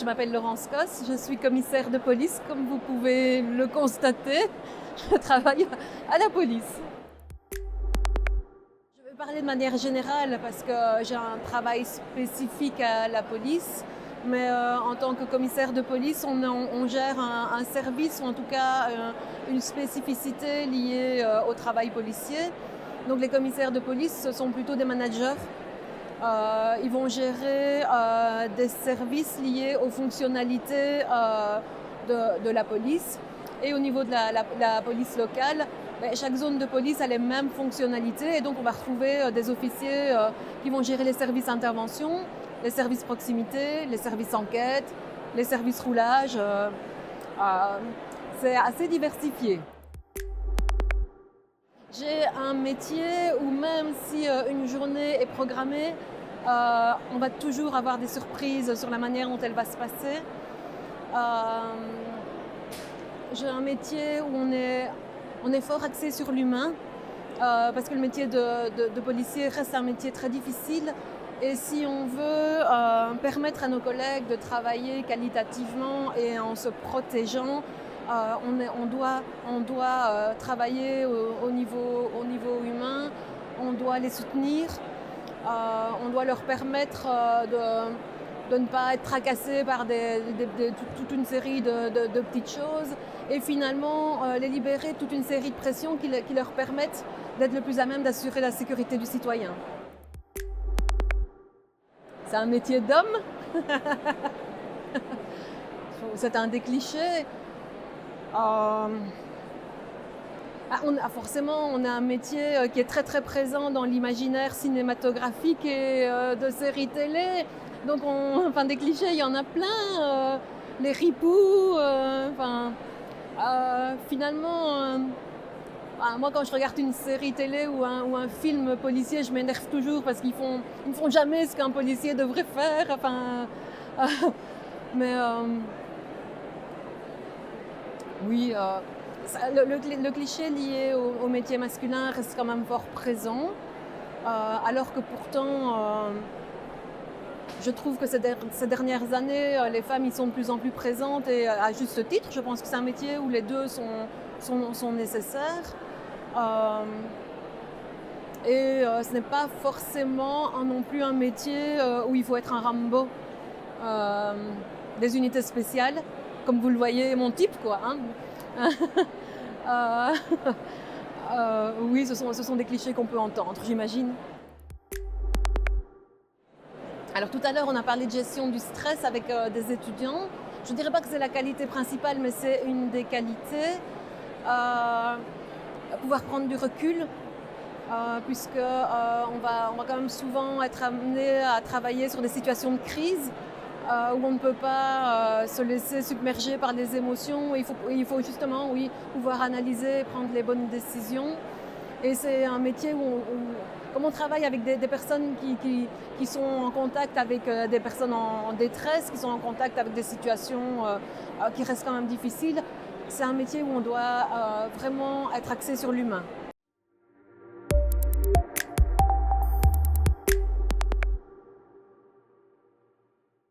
m'appelle Laurence Cos, je suis commissaire de police, comme vous pouvez le constater. Je travaille à la police. Je vais parler de manière générale parce que j'ai un travail spécifique à la police, mais en tant que commissaire de police, on gère un service, ou en tout cas une spécificité liée au travail policier. Donc les commissaires de police, ce sont plutôt des managers. Ils vont gérer des services liés aux fonctionnalités de la police. Et au niveau de la police locale, chaque zone de police a les mêmes fonctionnalités. Et donc on va retrouver des officiers qui vont gérer les services intervention, les services proximité, les services enquête, les services roulage. C'est assez diversifié. J'ai un métier où même si une journée est programmée, on va toujours avoir des surprises sur la manière dont elle va se passer. J'ai un métier où on est fort axé sur l'humain, parce que le métier de policier reste un métier très difficile. Et si on veut permettre à nos collègues de travailler qualitativement et en se protégeant, on doit travailler au niveau humain, on doit les soutenir, on doit leur permettre de ne pas être tracassés par toute une série de petites choses et finalement les libérer de toute une série de pressions qui leur permettent d'être le plus à même d'assurer la sécurité du citoyen. C'est un métier d'homme. C'est un des clichés. Forcément, on a un métier qui est très très présent dans l'imaginaire cinématographique et de séries télé. Donc, des clichés, il y en a plein. Les ripoux, finalement, moi quand je regarde une série télé ou un film policier, je m'énerve toujours parce qu'ils ne font jamais ce qu'un policier devrait faire. Oui, le cliché lié au métier masculin reste quand même fort présent, alors que pourtant, je trouve que ces dernières années, les femmes y sont de plus en plus présentes et à juste titre. Je pense que c'est un métier où les deux sont nécessaires. Ce n'est pas forcément non plus un métier où il faut être un Rambo des unités spéciales, comme vous le voyez, mon type, quoi. Oui, ce sont des clichés qu'on peut entendre, j'imagine. Alors tout à l'heure, on a parlé de gestion du stress avec des étudiants. Je ne dirais pas que c'est la qualité principale, mais c'est une des qualités. Pouvoir prendre du recul, puisque on va quand même souvent être amené à travailler sur des situations de crise où on ne peut pas se laisser submerger par les émotions. Il faut justement, oui, pouvoir analyser et prendre les bonnes décisions. Et c'est un métier comme on travaille avec des personnes qui sont en contact avec des personnes en détresse, qui sont en contact avec des situations qui restent quand même difficiles, c'est un métier où on doit vraiment être axé sur l'humain.